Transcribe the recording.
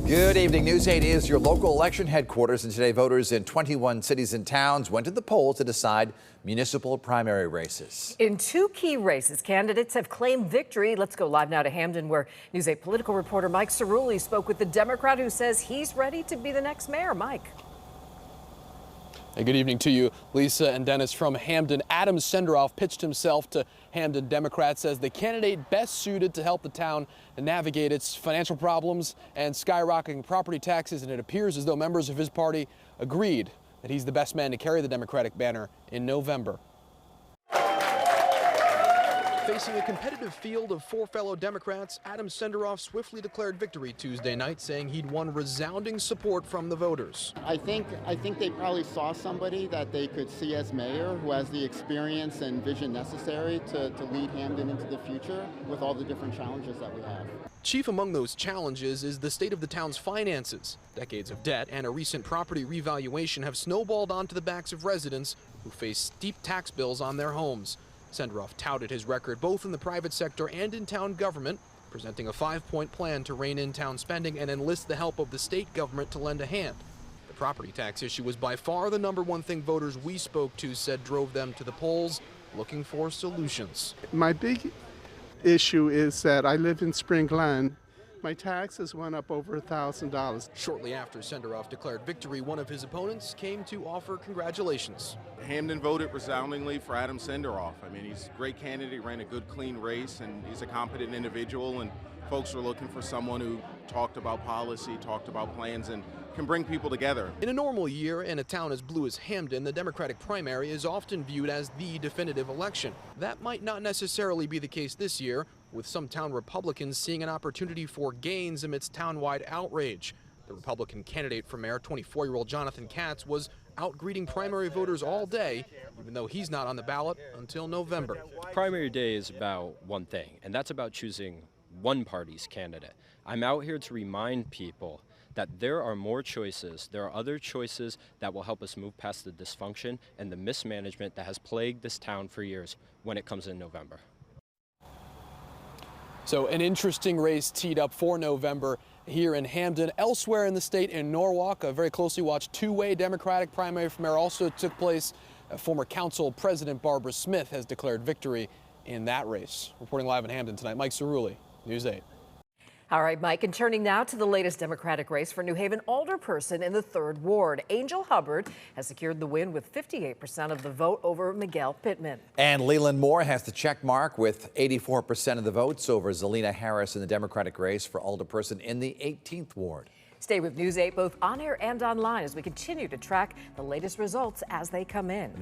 Good evening. News 8 is your local election headquarters, and today voters in 21 cities and towns went to the polls to decide municipal primary races. In two key races, candidates have claimed victory. Let's go live now to Hamden, where News 8 political reporter Mike Cerulli spoke with the Democrat who says he's ready to be the next mayor. Mike. Hey, good evening to you, Lisa and Dennis from Hamden. Adam Sendroff pitched himself to Hamden Democrats as the candidate best suited to help the town navigate its financial problems and skyrocketing property taxes, and it appears as though members of his party agreed that he's the best man to carry the Democratic banner in November. Facing a competitive field of four fellow Democrats, Adam Sendroff swiftly declared victory Tuesday night, saying he'd won resounding support from the voters. I think they probably saw somebody that they could see as mayor who has the experience and vision necessary to lead Hamden into the future with all the different challenges that we have. Chief among those challenges is the state of the town's finances. Decades of debt and a recent property revaluation have snowballed onto the backs of residents who face steep tax bills on their homes. Sendroff touted his record both in the private sector and in town government, presenting a 5-point plan to rein in town spending and enlist the help of the state government to lend a hand. The property tax issue was by far the #1 thing voters we spoke to said drove them to the polls looking for solutions. My big issue is that I live in Spring Glen. My taxes went up over $1,000. Shortly after Sendroff declared victory, one of his opponents came to offer congratulations. Hamden voted resoundingly for Adam Sendroff. I mean, he's a great candidate, ran a good, clean race, and he's a competent individual, and folks were looking for someone who talked about policy, talked about plans, and can bring people together. In a normal year, in a town as blue as Hamden, the Democratic primary is often viewed as the definitive election. That might not necessarily be the case this year, with some town Republicans seeing an opportunity for gains amidst town-wide outrage. The Republican candidate for mayor, 24-year-old Jonathan Katz, was out greeting primary voters all day, even though he's not on the ballot until November. Primary day is about one thing, and that's about choosing one party's candidate. I'm out here to remind people that there are more choices. There are other choices that will help us move past the dysfunction and the mismanagement that has plagued this town for years when it comes in November. So an interesting race teed up for November here in Hamden. Elsewhere in the state, in Norwalk, a very closely watched two-way Democratic primary for mayor also took place. Former council president Barbara Smith has declared victory in that race. Reporting live in Hamden tonight, Mike Cerulli, News 8. All right, Mike, and turning now to the latest Democratic race for New Haven alderperson in the 3rd Ward. Angel Hubbard has secured the win with 58% of the vote over Miguel Pittman. And Leland Moore has the check mark with 84% of the votes over Zelina Harris in the Democratic race for alderperson in the 18th Ward. Stay with News 8 both on air and online as we continue to track the latest results as they come in.